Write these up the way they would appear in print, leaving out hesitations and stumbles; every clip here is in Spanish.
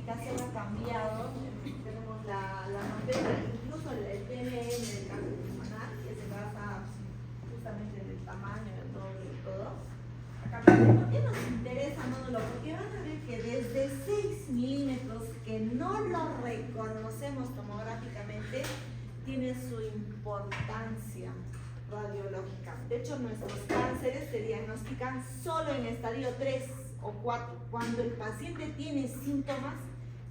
clasificación ha cambiado. Tenemos la norma, incluso el PNM del cáncer pulmonar, que se basa justamente en el tamaño del nódulo y todo. ¿Por qué nos interesa nódulo? Porque van a ver que desde 6 milímetros, que no lo reconocemos tomográficamente, tiene su importancia radiológica. De hecho, nuestros cánceres se diagnostican solo en estadio 3 o 4. Cuando el paciente tiene síntomas,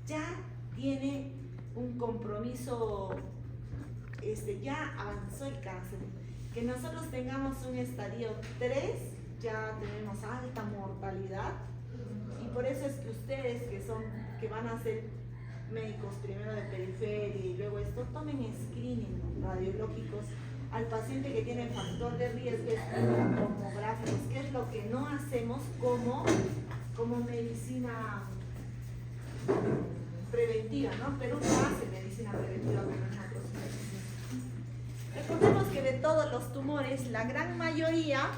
ya tiene un compromiso, ya avanzó el cáncer. Que nosotros tengamos un estadio 3, ya tenemos alta mortalidad, y por eso es que ustedes que van a ser médicos primero de periferia y luego esto, tomen screening radiológicos al paciente que tiene factor de riesgo, tomográficos, que es lo que no hacemos como medicina preventiva, ¿no? Perú no hace medicina preventiva como nosotros. Recordemos que de todos los tumores, la gran mayoría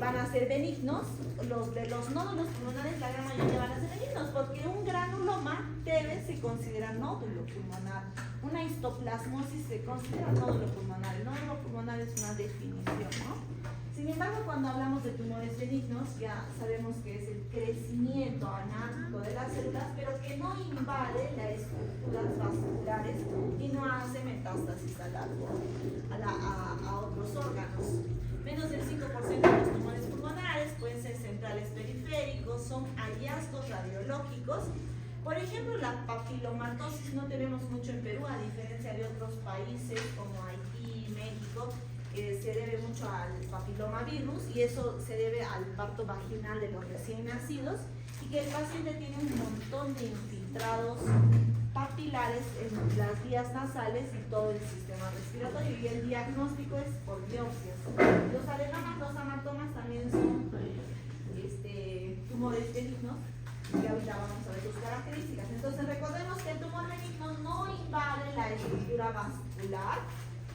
van a ser benignos. Los de los nódulos pulmonares, la gran mayoría van a ser benignos, porque un granuloma se considera nódulo pulmonar. Una histoplasmosis se considera nódulo pulmonar. El nódulo pulmonar es una definición, ¿no? Sin embargo, cuando hablamos de tumores benignos, ya sabemos que es el crecimiento anárquico de las células, pero que no invade las estructuras vasculares y no hace metástasis a otros órganos. Menos del 5% de los tumores pulmonares pueden ser centrales periféricos, son hallazgos radiológicos. Por ejemplo, la papilomatosis no tenemos mucho en Perú, a diferencia de otros países como Haití, México, que se debe mucho al papilomavirus, y eso se debe al parto vaginal de los recién nacidos, y que el paciente tiene un montón de infiltrados papilares en las vías nasales y todo el sistema respiratorio, y el diagnóstico es por biopsias. Los adenomas, los amatomas también son tumores benignos, que ahorita vamos a ver sus características. Entonces recordemos que el tumor benigno no invade la estructura vascular,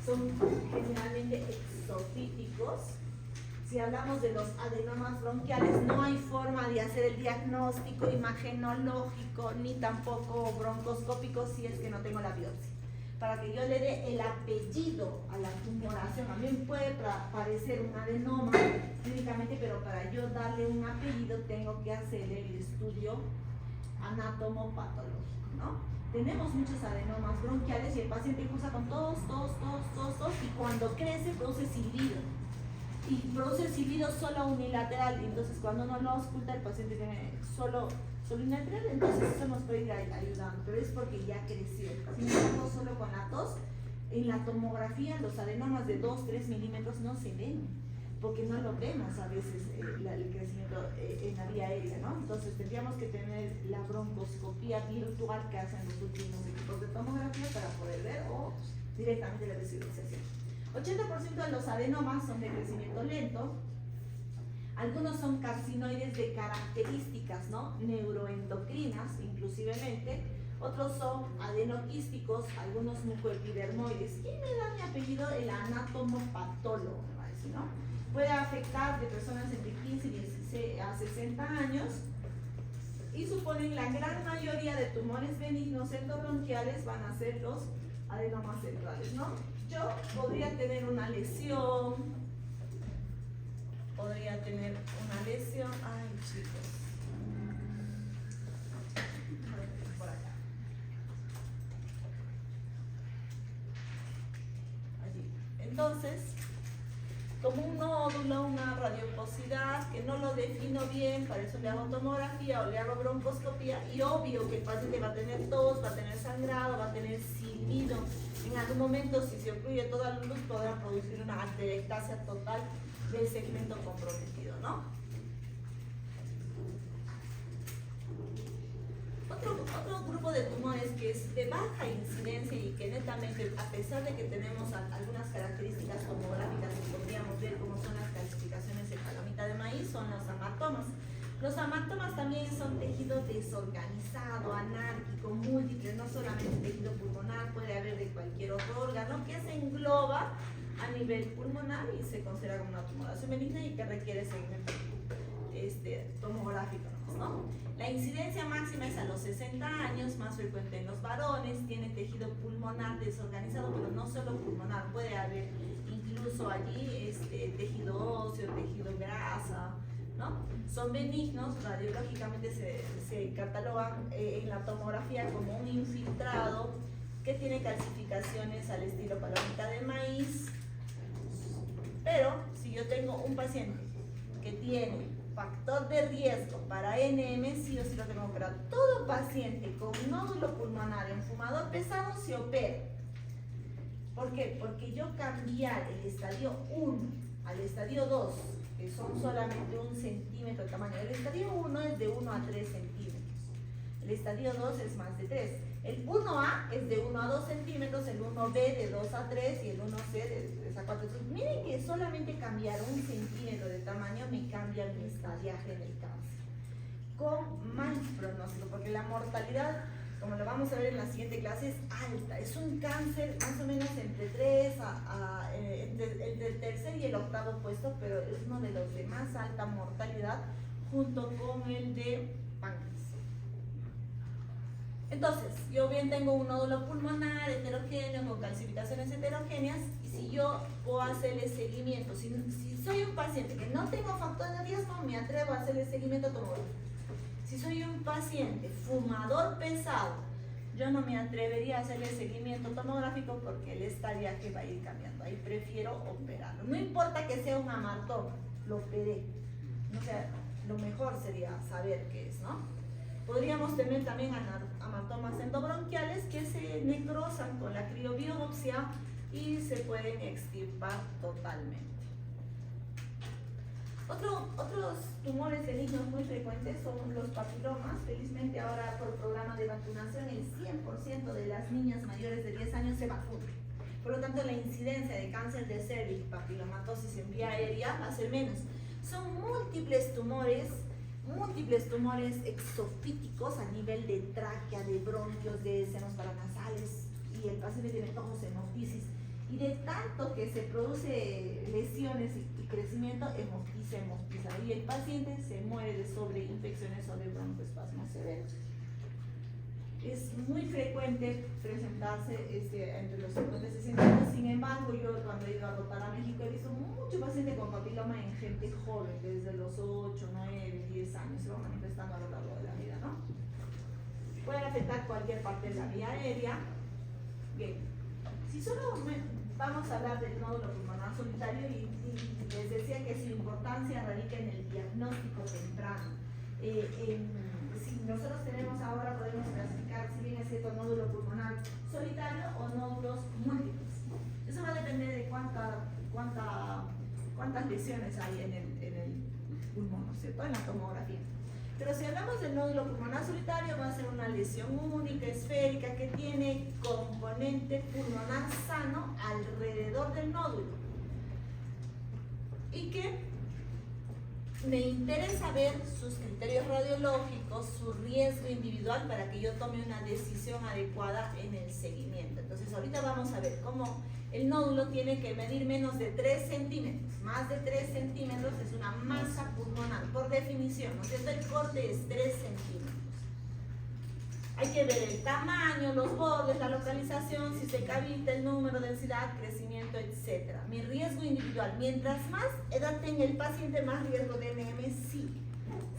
son generalmente exofíticos. Si hablamos de los adenomas bronquiales, no hay forma de hacer el diagnóstico imagenológico ni tampoco broncoscópico si es que no tengo la biopsia. Para que yo le dé el apellido a la tumoración, a mí me puede parecer un adenoma clínicamente, pero para yo darle un apellido tengo que hacer el estudio anatomopatológico, ¿no? Tenemos muchos adenomas bronquiales y el paciente cursa con tos, y cuando crece produce silbido. Y produce silbido solo unilateral, y entonces cuando uno lo ausculta el paciente tiene solo unilateral, entonces eso nos puede ir ayudando, pero es porque ya creció. Sin embargo, solo con la tos, en la tomografía los adenomas de 2-3 milímetros no se ven, porque no lo vemos a veces el crecimiento en la vía aérea, ¿no? Entonces tendríamos que tener la broncoscopía virtual que hacen los últimos equipos de tomografía para poder ver, o directamente la visualización. 80% de los adenomas son de crecimiento lento. Algunos son carcinoides de características, ¿no? Neuroendocrinas, inclusivemente. Otros son adenoquísticos, algunos mucoepidermoides. Y me da mi apellido el anatomopatólogo, me parece, ¿no? Puede afectar de personas entre 15 y 16 a 60 años. Y suponen la gran mayoría de tumores benignos endobronquiales van a ser los adenomas centrales, ¿no? Yo podría tener una lesión, ay chicos, por acá, allí. Entonces, como un nódulo, una radioposidad, que no lo defino bien, para eso le hago tomografía o le hago broncoscopía, y obvio que el paciente va a tener tos, va a tener sangrado, va a tener silbido. En algún momento, si se ocluye toda la luz, podrá producir una atelectasia total del segmento comprometido, ¿no? Otro grupo de tumores que es de baja incidencia y que netamente, a pesar de que tenemos algunas características tomográficas que podríamos ver como son las calcificaciones de palomita de maíz, son los amatomas. Los amatomas también son tejido desorganizado, anárquico, múltiple, no solamente tejido pulmonar, puede haber de cualquier otro órgano que se engloba a nivel pulmonar y se considera como una tumoración benigna y que requiere segmento tomográfico, ¿no? La incidencia máxima es a los 60 años, más frecuente en los varones, tiene tejido pulmonar desorganizado, pero no solo pulmonar, puede haber incluso allí tejido óseo, tejido grasa, ¿no? Son benignos, radiológicamente se catalogan en la tomografía como un infiltrado que tiene calcificaciones al estilo palomita de maíz. Pero si yo tengo un paciente que tiene factor de riesgo para NM, sí o sí lo tengo que operar. Todo paciente con nódulo pulmonar en fumador pesado se opera. ¿Por qué? Porque yo cambiar el estadio 1 al estadio 2, que son solamente 1 centímetro de tamaño. El estadio 1 es de 1 a 3 centímetros. El estadio 2 es más de 3. El 1A es de 1 a 2 centímetros, el 1B de 2 a 3 y el 1C de 3 a 4. Entonces, miren que solamente cambiar 1 centímetro de tamaño me cambia mi estadiaje del cáncer. Con mal pronóstico, porque la mortalidad, como lo vamos a ver en la siguiente clase, es alta. Es un cáncer más o menos entre el tercer y el octavo puesto, pero es uno de los de más alta mortalidad junto con el de páncreas. Entonces, yo bien tengo un nódulo pulmonar heterogéneo con calcificaciones heterogéneas, y si yo puedo hacerle seguimiento, si soy un paciente que no tengo factor de riesgo, me atrevo a hacerle seguimiento tomográfico. Si soy un paciente fumador pesado, yo no me atrevería a hacerle seguimiento tomográfico porque el estadiaje va a ir cambiando. Ahí prefiero operarlo. No importa que sea un amartoma, lo operé. O sea, lo mejor sería saber qué es, ¿no? Podríamos tener también amartomas endobronquiales que se necrosan con la criobiopsia y se pueden extirpar totalmente. Otros tumores benignos muy frecuentes son los papilomas. Felizmente ahora por programa de vacunación el 100% de las niñas mayores de 10 años se vacunan. Por lo tanto, la incidencia de cáncer de cervix, papilomatosis en vía aérea va a ser menos. Son múltiples tumores exofíticos a nivel de tráquea, de bronquios, de senos paranasales, y el paciente tiene ojos hemoptisis. Y de tanto que se produce lesiones y crecimiento, hemoptiza, y el paciente se muere de sobreinfecciones o de broncoespasmos severos. Es muy frecuente presentarse entre los 50 y 60 años. Sin embargo, yo cuando he ido a rotar a México he visto mucho paciente con papiloma en gente joven, desde los 8, 9, 10 años, se va manifestando a lo largo de la vida, ¿no? Puede afectar cualquier parte de la vía aérea. Bien, si solo vamos a hablar del nódulo pulmonar solitario, y les decía que su importancia radica en el diagnóstico temprano. Si nosotros tenemos ahora, podemos clasificar, si bien es cierto, nódulo pulmonar solitario o nódulos múltiples. Eso va a depender de cuántas lesiones hay en el pulmón, ¿no es cierto?, en la tomografía. Pero si hablamos del nódulo pulmonar solitario, va a ser una lesión única, esférica, que tiene componente pulmonar sano alrededor del nódulo. Y que me interesa ver sus criterios radiológicos, su riesgo individual, para que yo tome una decisión adecuada en el seguimiento. Entonces, ahorita vamos a ver cómo el nódulo tiene que medir menos de 3 centímetros. Más de 3 centímetros es una masa pulmonar, por definición, ¿no es cierto? El corte es 3 centímetros. Hay que ver el tamaño, los bordes, la localización, si se cavita, el número, densidad, crecimiento, etc. Mi riesgo individual, mientras más edad tenga el paciente, más riesgo de NM, sí.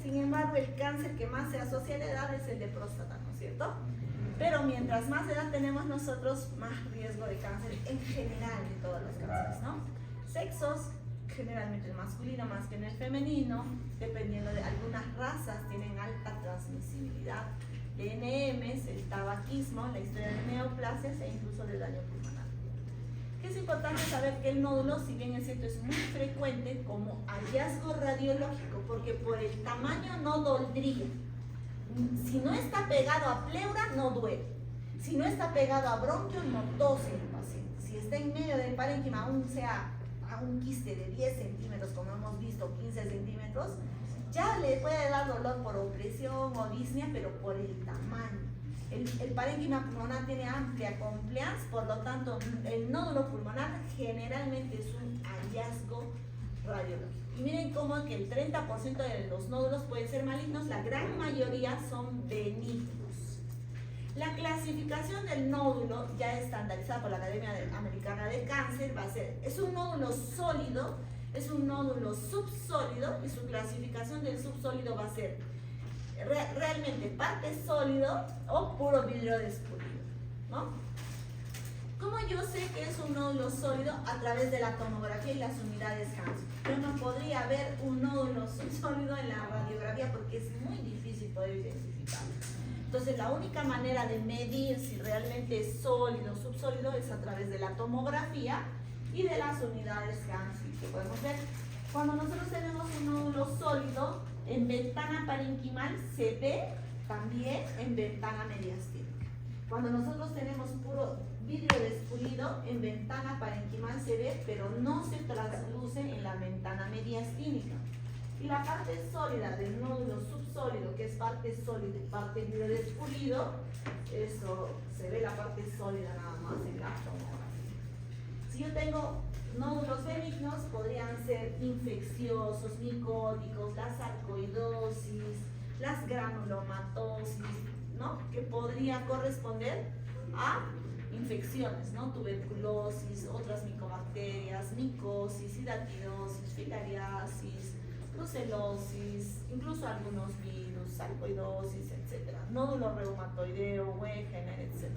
Sin embargo, el cáncer que más se asocia a la edad es el de próstata, ¿no es cierto? Pero mientras más edad tenemos nosotros, más riesgo de cáncer en general de todos los cánceres, ¿no? Sexos, generalmente el masculino más que en el femenino, dependiendo de algunas razas, tienen alta transmisibilidad de NMs, el tabaquismo, la historia de neoplasias e incluso de daño pulmonar. Que es importante saber que el nódulo, si bien es cierto, es muy frecuente como hallazgo radiológico, porque por el tamaño no doldría. Si no está pegado a pleura, no duele. Si no está pegado a bronquio, no tose el paciente. Si está en medio del parénquima, aún sea a un quiste de 10 centímetros, como hemos visto, 15 centímetros, ya le puede dar dolor por opresión o disnea, pero por el tamaño. El parénquima pulmonar tiene amplia compliance, por lo tanto, el nódulo pulmonar generalmente es un hallazgo radiológico. Y miren cómo que el 30% de los nódulos pueden ser malignos, la gran mayoría son benignos. La clasificación del nódulo, ya estandarizada por la Academia Americana de Cáncer, va a ser, es un nódulo sólido, es un nódulo subsólido, y su clasificación del subsólido va a ser realmente parte sólido o puro vidrio despulido, ¿no? ¿Cómo yo sé que es un nódulo sólido? A través de la tomografía y las unidades Hansen. Yo no podría ver un nódulo subsólido en la radiografía porque es muy difícil poder identificarlo. Entonces, la única manera de medir si realmente es sólido o subsólido es a través de la tomografía y de las unidades Hansen que podemos ver. Cuando nosotros tenemos un nódulo sólido, en ventana parenquimal se ve también en ventana mediastínica. Cuando nosotros tenemos puro vidrio despulido, en ventana parenquimal se ve, pero no se trasluce en la ventana mediastínica. Y la parte sólida del nódulo subsólido, que es parte sólida y parte vidrio despulido, eso se ve la parte sólida nada más en la tomografía. Si yo tengo nódulos benignos, podrían ser infecciosos, micóticos, la sarcoidosis, las granulomatosis, ¿no? Que podría corresponder a infecciones, ¿no? Tuberculosis, otras micobacterias, micosis, hidatidosis, filariasis, brucelosis, incluso algunos virus, sarcoidosis, etc. Nódulo reumatoideo, Wegener, etc.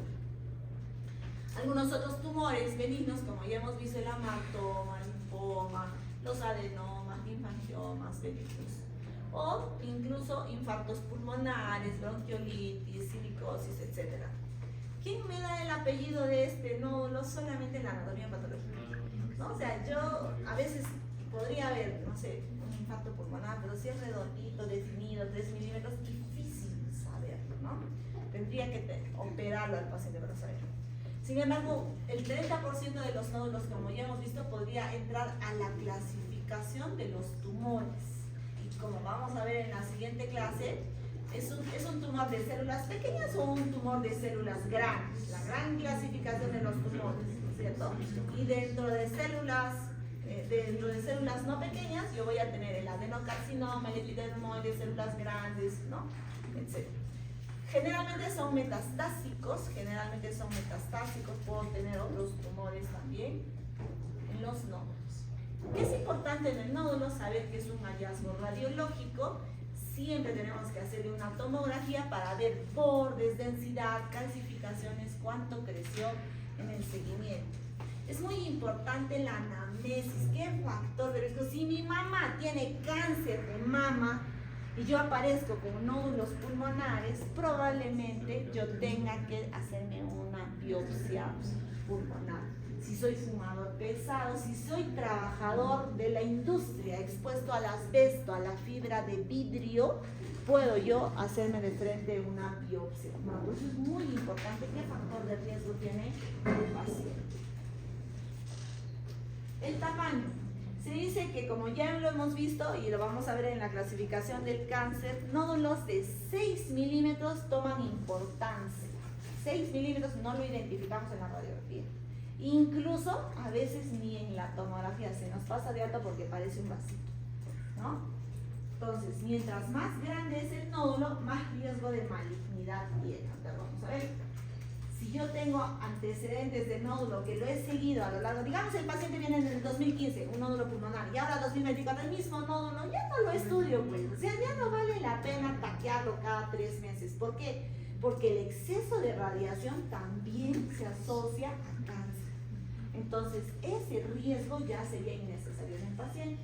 Algunos otros tumores benignos, como ya hemos visto, el amartoma, el linfoma, los adenomas, linfangiomas benignos, o incluso infartos pulmonares, bronquiolitis, silicosis, etc. ¿Quién me da el apellido de este nódulo? Solamente en la anatomía patológica, ¿no? O sea, yo a veces podría haber, no sé, un infarto pulmonar, pero si es redondito, definido, 3 milímetros, difícil saberlo, ¿no? Tendría que operarlo al paciente para saberlo. Sin embargo, el 30% de los nódulos, como ya hemos visto, podría entrar a la clasificación de los tumores. Y como vamos a ver en la siguiente clase, ¿es un tumor de células pequeñas o un tumor de células grandes? La gran clasificación de los tumores, ¿no es cierto? Y dentro de células no pequeñas, yo voy a tener el adenocarcinoma, el epidermoide, células grandes, ¿no? Etc. Generalmente son metastásicos, puedo tener otros tumores también en los nódulos. ¿Qué es importante en el nódulo? Saber que es un hallazgo radiológico. Siempre tenemos que hacerle una tomografía para ver bordes, densidad, calcificaciones, cuánto creció en el seguimiento. Es muy importante la anamnesis. ¿Qué factor de riesgo? Si mi mamá tiene cáncer de mama y yo aparezco con nódulos pulmonares, probablemente yo tenga que hacerme una biopsia pulmonar. Si soy fumador pesado, si soy trabajador de la industria expuesto al asbesto, a la fibra de vidrio, puedo yo hacerme de frente una biopsia. Por eso es muy importante qué factor de riesgo tiene el paciente. El tamaño. Se dice que, como ya lo hemos visto y lo vamos a ver en la clasificación del cáncer, nódulos de 6 milímetros toman importancia. 6 milímetros no lo identificamos en la radiografía. Incluso a veces ni en la tomografía se nos pasa de alto porque parece un vasito, ¿no? Entonces, mientras más grande es el nódulo, más riesgo de malignidad tiene. Entonces, vamos a ver. Si yo tengo antecedentes de nódulo que lo he seguido a lo largo, digamos el paciente viene en el 2015, un nódulo pulmonar, y ahora 2024 el mismo nódulo, ya no lo estudio, pues, o sea, ya no vale la pena taquearlo cada 3 meses. ¿Por qué? Porque el exceso de radiación también se asocia a cáncer. Entonces, ese riesgo ya sería innecesario en el paciente.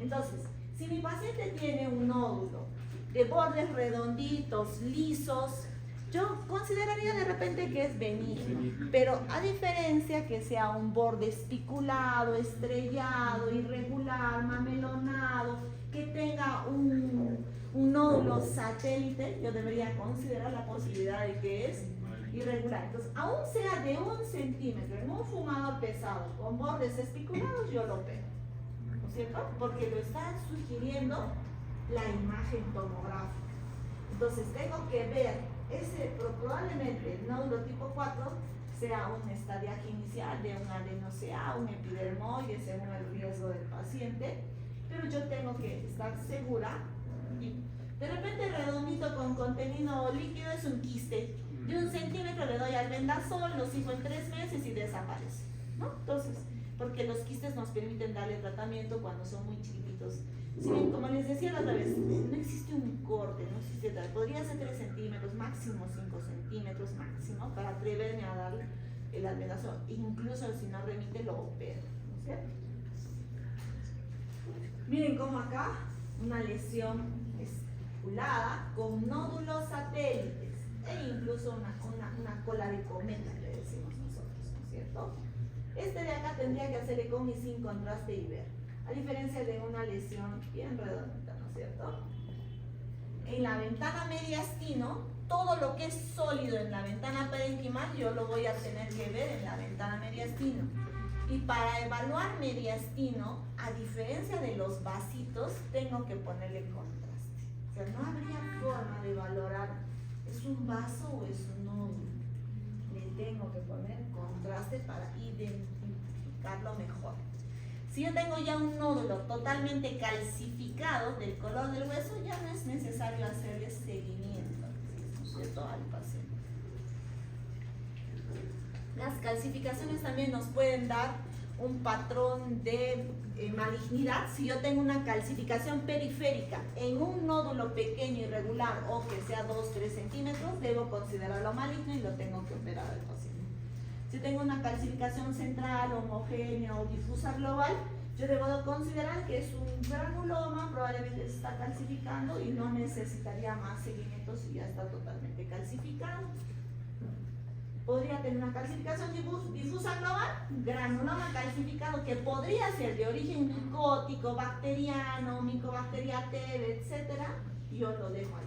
Entonces, si mi paciente tiene un nódulo de bordes redonditos, lisos, yo consideraría de repente que es benigno, pero a diferencia que sea un borde espiculado, estrellado, irregular, mamelonado, que tenga un nódulo satélite, yo debería considerar la posibilidad de que es irregular. Entonces, aún sea de 1 centímetro en un fumador pesado con bordes espiculados, yo lo opero, ¿no es cierto? Porque lo está sugiriendo la imagen tomográfica. Entonces, tengo que ver probablemente el nódulo tipo 4 sea un estadiaje inicial de un adeno-CA, un epidermoide, según el riesgo del paciente, pero yo tengo que estar segura. Y de repente redondito con contenido líquido es un quiste, De 1 centímetro le doy al vendasol, lo sigo en 3 meses y desaparece, ¿no? Entonces, porque los quistes nos permiten darle tratamiento cuando son muy chiquititos. Si bien, como les decía la otra vez, no existe un corte, no existe tal. Podría ser 3 centímetros, máximo 5 centímetros, máximo, para atreverme a darle el albendazol. Incluso si no remite, lo opero, ¿no es cierto? Miren cómo acá, una lesión especulada con nódulos satélites e incluso una cola de cometa, le decimos nosotros, ¿no es cierto? Este de acá tendría que hacerle con y sin contraste y ver, a diferencia de una lesión bien redondita, ¿no es cierto? En la ventana mediastino, todo lo que es sólido en la ventana parenquimal yo lo voy a tener que ver en la ventana mediastino. Y para evaluar mediastino, a diferencia de los vasitos, tengo que ponerle contraste. O sea, no habría forma de valorar, ¿es un vaso o es un nódulo? Le tengo que poner contraste para identificarlo mejor. Si yo tengo ya un nódulo totalmente calcificado del color del hueso, ya no es necesario hacerle seguimiento, ¿no es cierto?, al paciente. Las calcificaciones también nos pueden dar un patrón de malignidad. Si yo tengo una calcificación periférica en un nódulo pequeño irregular o que sea 2-3 centímetros, debo considerarlo maligno y lo tengo que operar al paciente. Si tengo una calcificación central, homogénea o difusa global, yo debo considerar que es un granuloma, probablemente se está calcificando y no necesitaría más seguimiento si ya está totalmente calcificado. Podría tener una calcificación difusa global, granuloma calcificado, que podría ser de origen micótico, bacteriano, micobacteria-TB, etc. Yo lo dejo ahí.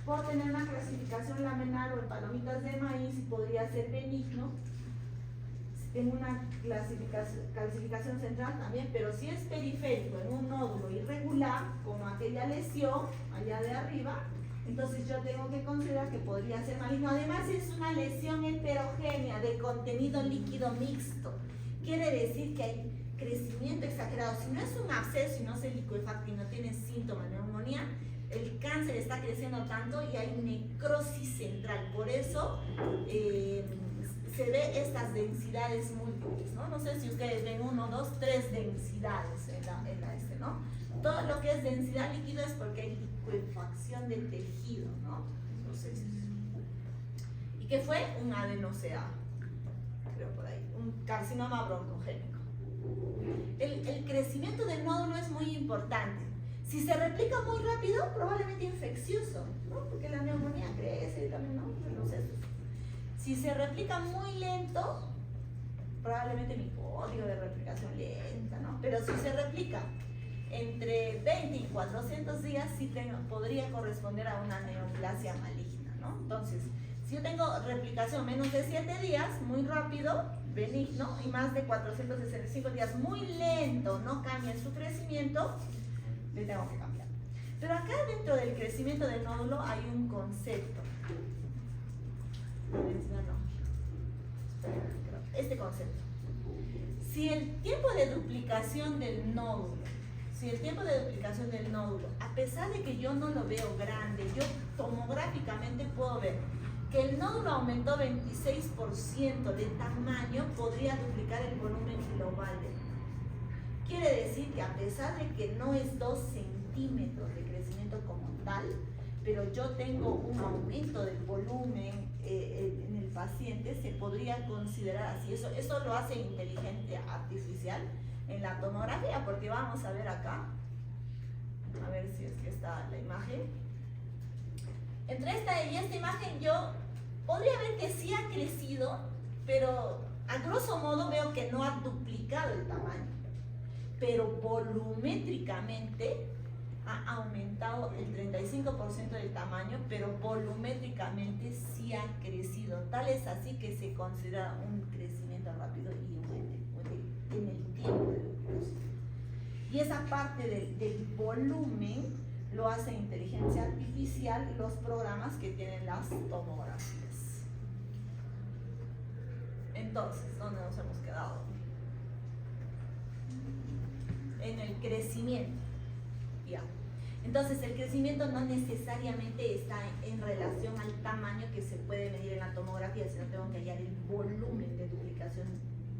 Puedo tener una clasificación laminar o en palomitas de maíz y podría ser benigno. Si tengo una calcificación central también, pero si es periférico en un nódulo irregular, como aquella lesión allá de arriba, entonces yo tengo que considerar que podría ser maligno. Además es una lesión heterogénea de contenido líquido mixto. Quiere decir que hay crecimiento exagerado. Si no es un absceso y no se licuefacta y no tiene síntomas de neumonía, el cáncer está creciendo tanto y hay necrosis central. Por eso se ve estas densidades múltiples, ¿no? No sé si ustedes ven 1, 2, 3 densidades en la ¿no? Todo lo que es densidad líquido es porque hay licuefacción del tejido, ¿no? Entonces, ¿y qué fue? Un adeno-CA, creo por ahí, un carcinoma broncogénico. El crecimiento del nódulo es muy importante. Si se replica muy rápido, probablemente infeccioso, ¿no? Porque la neumonía crece también, ¿no? Si se replica muy lento, probablemente mi código de replicación lenta, ¿no? Pero si se replica entre 20 y 400 días, sí podría corresponder a una neoplasia maligna, ¿no? Entonces, si yo tengo replicación menos de 7 días, muy rápido, benigno, y más de 465 días, muy lento, no cambia en su crecimiento, le tengo que cambiar. Pero acá dentro del crecimiento del nódulo hay un concepto. Este concepto. Si el tiempo de duplicación del nódulo, a pesar de que yo no lo veo grande, yo tomográficamente puedo ver que el nódulo aumentó 26% de tamaño, podría duplicar el volumen global del nódulo. Quiere decir que a pesar de que no es 2 centímetros de crecimiento como tal, pero yo tengo un aumento del volumen en el paciente, se podría considerar así. Eso lo hace inteligente artificial en la tomografía, porque vamos a ver acá, a ver si es que está la imagen. Entre esta y esta imagen yo podría ver que sí ha crecido, pero a grosso modo veo que no ha duplicado el tamaño, pero volumétricamente ha aumentado el 35% del tamaño, pero volumétricamente sí ha crecido. Tal es así que se considera un crecimiento rápido y en el tiempo de duplicación. Y esa parte del volumen lo hace inteligencia artificial y los programas que tienen las tomografías. Entonces, ¿dónde nos hemos quedado? En el crecimiento. Ya. Entonces el crecimiento no necesariamente está en relación al tamaño que se puede medir en la tomografía, sino tengo que hallar el volumen de duplicación,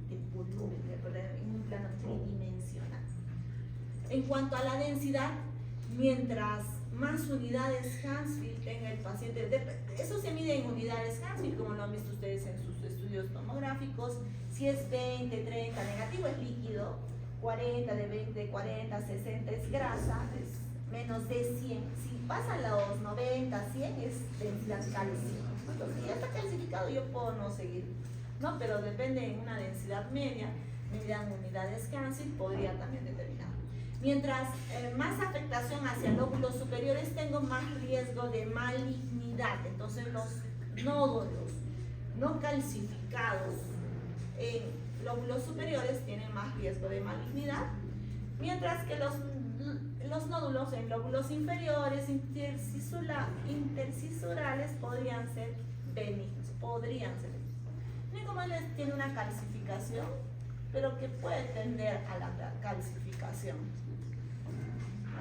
en un plano tridimensional. En cuanto a la densidad, mientras más unidades Hansfield tenga el paciente, eso se mide en unidades Hansfield, como lo han visto ustedes en sus estudios tomográficos. Si es 20, 30, negativo es líquido, 40, de 20, 40, 60 es grasa, es menos de 100. Si pasan los 90, 100 es densidad calcio. Entonces, si ya está calcificado, yo puedo no seguir, ¿no? Pero depende en una densidad media, medida en unidades Hansfield, podría también determinar. Mientras más afectación hacia lóbulos superiores, tengo más riesgo de malignidad. Entonces, los nódulos no calcificados en lóbulos superiores tienen más riesgo de malignidad, mientras que los nódulos en lóbulos inferiores, intercisurales, podrían ser benignos. Miren cómo les tiene una calcificación, pero que puede tender a la calcificación.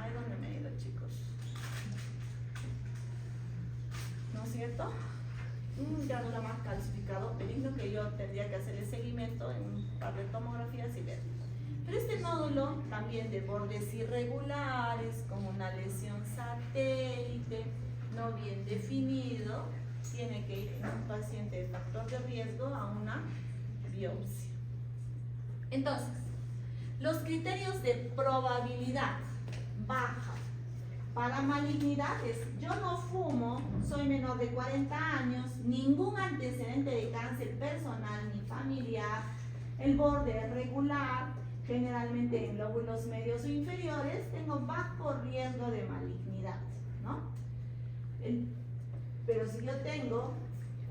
Ahí donde me he ido, chicos. ¿No es cierto? Un granula más calcificado, benigno, que yo tendría que hacerle seguimiento en un par de tomografías y ver. Pero este nódulo también de bordes irregulares, como una lesión satélite, no bien definido, tiene que ir en un paciente de factor de riesgo a una biopsia. Entonces, los criterios de probabilidad baja para malignidad es: yo no fumo, soy menor de 40 años, ningún antecedente de cáncer personal ni familiar, el borde es regular, generalmente en lóbulos medios o inferiores, tengo bajo riesgo de malignidad, ¿no? Pero si yo tengo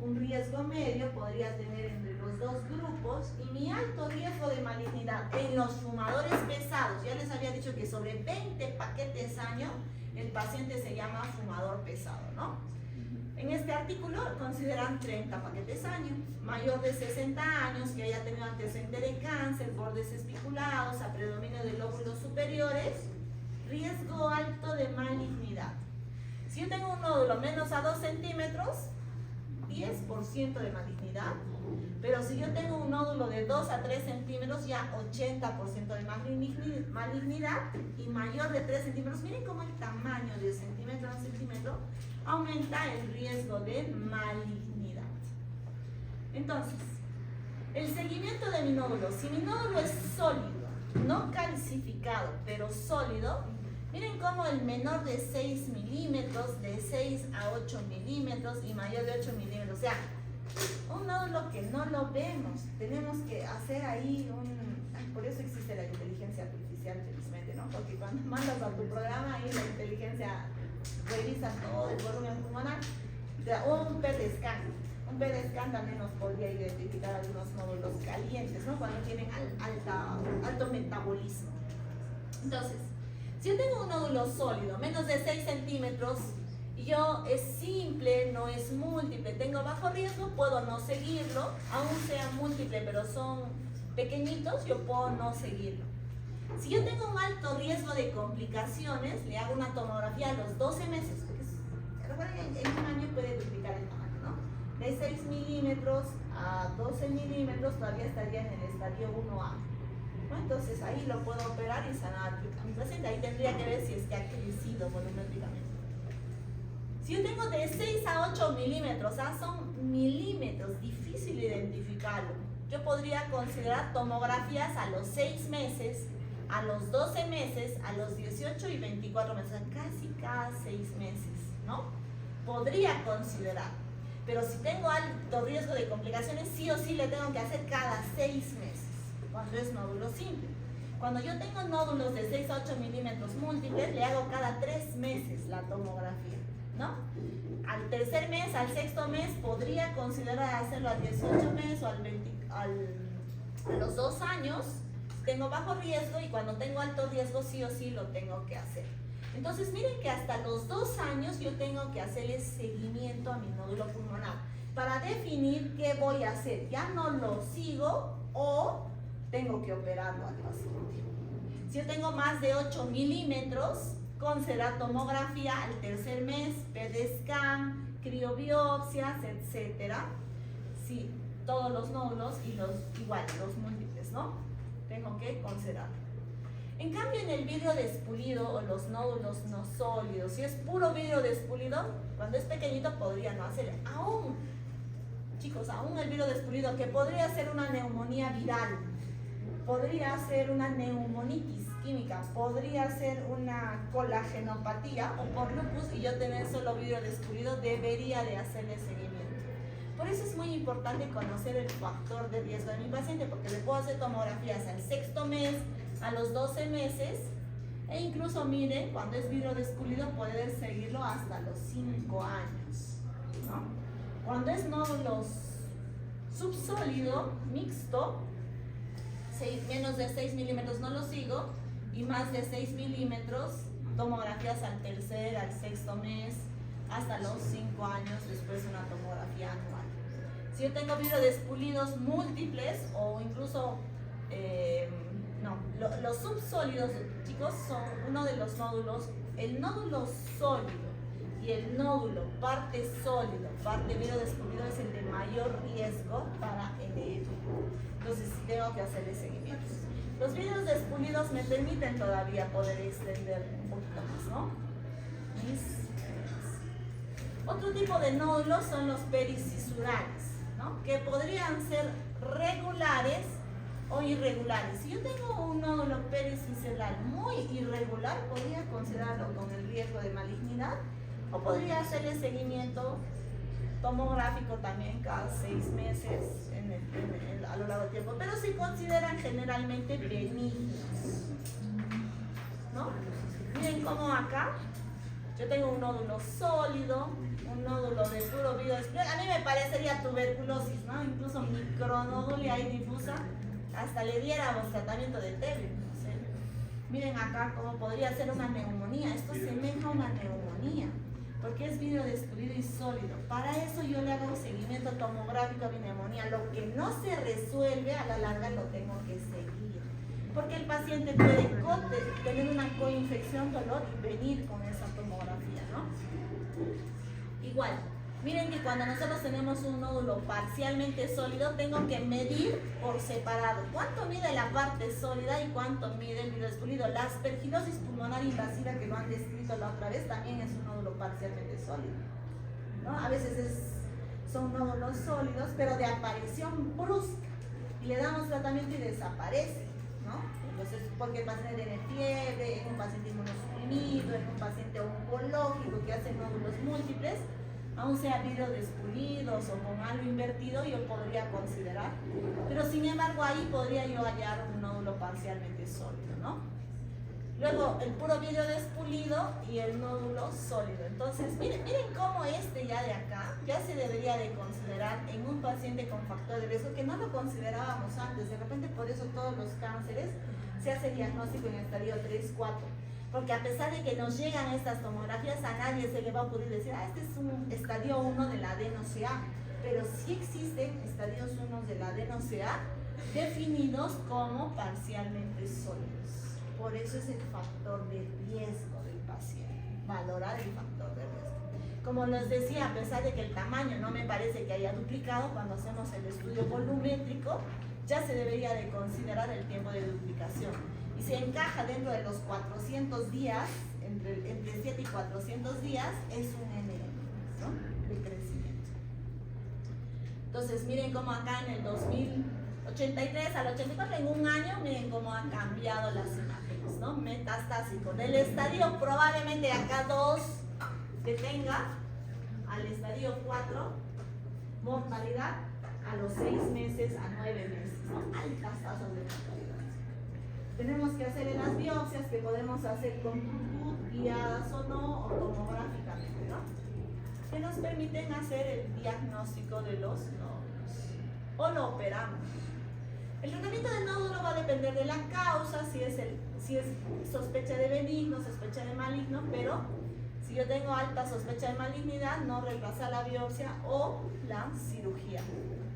un riesgo medio, podría tener entre los dos grupos, y mi alto riesgo de malignidad en los fumadores pesados, ya les había dicho que sobre 20 paquetes año, el paciente se llama fumador pesado, ¿no? En este artículo consideran 30 paquetes año, mayor de 60 años, que haya tenido antecedente de cáncer, bordes espiculados, a predominio de lóbulos superiores, riesgo alto de malignidad. Si yo tengo un nódulo menos a 2 centímetros, 10% de malignidad, pero si yo tengo un nódulo de 2 a 3 centímetros, ya 80% de malignidad, y mayor de 3 centímetros, miren cómo el tamaño de centímetro a centímetro aumenta el riesgo de malignidad. Entonces, el seguimiento de mi nódulo, si mi nódulo es sólido, no calcificado, pero sólido, miren cómo el menor de 6 milímetros, de 6 a 8 milímetros y mayor de 8 milímetros, o sea, un nódulo que no lo vemos, tenemos que hacer ahí por eso existe la inteligencia artificial, felizmente, ¿no? Porque cuando mandas a tu programa, ahí la inteligencia revisa todo el volumen pulmonar, o un PET scan también nos podría identificar algunos nódulos calientes, ¿no? Cuando tienen alto metabolismo. Entonces, si yo tengo un nódulo sólido, menos de 6 centímetros, y es simple, no es múltiple, tengo bajo riesgo, puedo no seguirlo, aún sea múltiple, pero son pequeñitos, yo puedo no seguirlo. Si yo tengo un alto riesgo de complicaciones, le hago una tomografía a los 12 meses, porque recuerden, en un año puede duplicar el tamaño, ¿no? De 6 milímetros a 12 milímetros todavía estaría en el estadio 1A. ¿No? Entonces ahí lo puedo operar y sanar a mi paciente. Ahí tendría que ver si es que ha crecido volumétricamente. Si yo tengo de 6 a 8 milímetros, son milímetros, difícil identificarlo. Yo podría considerar tomografías a los 6 meses, a los 12 meses, a los 18 y 24 meses, casi cada 6 meses, ¿no? Podría considerar. Pero si tengo alto riesgo de complicaciones, sí o sí le tengo que hacer cada 6 meses, cuando es nódulo simple. Cuando yo tengo nódulos de 6 a 8 milímetros múltiples, le hago cada 3 meses la tomografía, ¿no? Al tercer mes, al sexto mes, podría considerar hacerlo al 18 meses o a los 2 años. Tengo bajo riesgo, y cuando tengo alto riesgo, sí o sí lo tengo que hacer. Entonces, miren que hasta los 2 años yo tengo que hacerle seguimiento a mi nódulo pulmonar para definir qué voy a hacer. Ya no lo sigo o tengo que operarlo al paciente. Si yo tengo más de 8 milímetros, considerar tomografía al tercer mes, PET scan, criobiopsias, etcétera. Sí, todos los nódulos y los múltiples, ¿no? Tengo que considerar. En cambio, en el vidrio despulido o los nódulos no sólidos, si es puro vidrio despulido, cuando es pequeñito podría no hacer. Aún, chicos, aún el vidrio despulido, que podría ser una neumonía viral, podría ser una neumonitis química, podría ser una colagenopatía o por lupus, y yo tener solo vidrio despulido, debería de hacerle seguimiento. Por eso es muy importante conocer el factor de riesgo de mi paciente, porque le puedo hacer tomografías al 6º mes, a los 12 meses, e incluso miren, cuando es vidrio despulido, poder seguirlo hasta los 5 años, ¿no? Cuando es nódulos subsólido, mixto, menos de 6 milímetros no lo sigo, y más de 6 milímetros, tomografías al 3er, al 6º mes, hasta los 5 años, después una tomografía anual. Si yo tengo vidrio despulidos múltiples o incluso, los subsólidos, chicos, son uno de los nódulos, el nódulo sólido y el nódulo parte sólido, parte vidrio despulido es el de mayor riesgo para NF. Entonces tengo que hacerle seguimiento. Los vidrios despulidos me permiten todavía poder extender un poquito más, ¿no? Otro tipo de nódulos son los pericisurares, ¿no? Que podrían ser regulares o irregulares. Si yo tengo un nódulo pericisural muy irregular, podría considerarlo con el riesgo de malignidad, o podría hacerle seguimiento tomográfico también cada 6 meses a lo largo del tiempo, pero se consideran generalmente benignos, ¿no? Miren cómo acá yo tengo un nódulo sólido, un nódulo de puro vidrio despulido. A mí me parecería tuberculosis, ¿no? Incluso micronodulia y difusa, hasta le diéramos tratamiento de TB, no sé. Miren acá cómo podría ser una neumonía. Esto semeja a una neumonía, porque es vidrio despulido y sólido. Para eso yo le hago un seguimiento tomográfico a mi neumonía. Lo que no se resuelve, a la larga lo tengo que seguir, porque el paciente puede tener una coinfección, dolor y venir con esa tomografía, ¿no? Igual, miren que cuando nosotros tenemos un nódulo parcialmente sólido, tengo que medir por separado cuánto mide la parte sólida y cuánto mide el vidrio despulido. La aspergilosis pulmonar invasiva, que lo han descrito la otra vez, también es un nódulo parcialmente sólido, ¿no? A veces son nódulos sólidos, pero de aparición brusca, y le damos tratamiento y desaparece, ¿no? Entonces, porque el paciente tiene fiebre, en un paciente inmunosuprimido, en un paciente oncológico que hace nódulos múltiples, aún sea vidrio despulidos o con algo invertido, yo podría considerar, pero sin embargo ahí podría yo hallar un nódulo parcialmente sólido, ¿no? Luego el puro vidrio despulido y el nódulo sólido. Entonces miren cómo este ya de acá ya se debería de considerar en un paciente con factor de riesgo, que no lo considerábamos antes. De repente por eso todos los cánceres se hace diagnóstico en estadio 3, 4. Porque a pesar de que nos llegan estas tomografías, a nadie se le va a poder decir, este es un estadio 1 de la adeno-CA. Pero sí existen estadios 1 de la adeno-CA definidos como parcialmente sólidos. Por eso es el factor de riesgo del paciente, valorar el factor de riesgo. Como les decía, a pesar de que el tamaño no me parece que haya duplicado, cuando hacemos el estudio volumétrico, ya se debería de considerar el tiempo de duplicación. Y se encaja dentro de los 400 días, entre 7 y 400 días, es un NM, ¿no? De crecimiento. Entonces, miren cómo acá en el 2083 al 84, en un año, miren cómo han cambiado las imágenes, ¿no? Metastásico. Del estadio probablemente acá 2 que tenga, al estadio 4, mortalidad a los 6 meses a 9 meses, ¿no? Altas tasas de mortalidad. Tenemos que hacer las biopsias, que podemos hacer con TUC, guiadas o no, o tomográficamente, ¿no? Que nos permiten hacer el diagnóstico de los nódulos. O lo operamos. El tratamiento del nódulo va a depender de la causa, si es sospecha de benigno, sospecha de maligno, pero si yo tengo alta sospecha de malignidad, no reemplazar la biopsia o la cirugía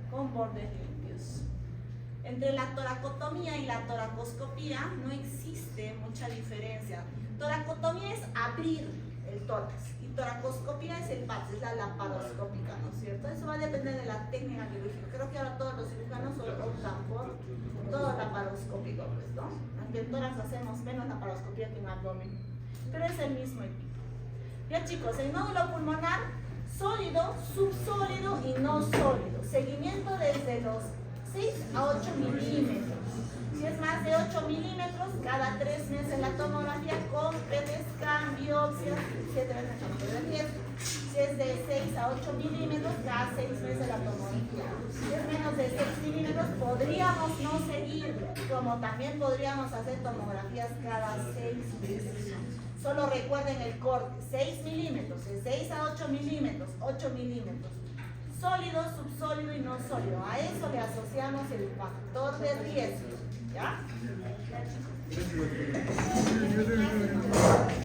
con bordes limpios. Entre la toracotomía y la toracoscopía no existe mucha diferencia. Toracotomía es abrir el tórax y toracoscopía es el PAPS, es la laparoscópica, ¿no es cierto? Eso va a depender de la técnica quirúrgica. Creo que ahora todos los cirujanos optan por todo laparoscópico, pues, ¿no? Aunque en tórax hacemos menos laparoscopía que en abdomen, pero es el mismo equipo. Ya chicos, el nódulo pulmonar, sólido, subsólido y no sólido. Seguimiento desde los 6 a 8 milímetros. Si es más de 8 milímetros, cada 3 meses la tomografía con PET scan, biopsia, 7 veces la tomografía. Si es de 6 a 8 milímetros, cada 6 meses la tomografía. Si es menos de 6 milímetros, podríamos no seguir, como también podríamos hacer tomografías cada 6 meses. Solo recuerden el corte, 6 milímetros, de 6 a 8 milímetros, 8 milímetros. Sólido, subsólido y no sólido. A eso le asociamos el factor de riesgo. ¿Ya?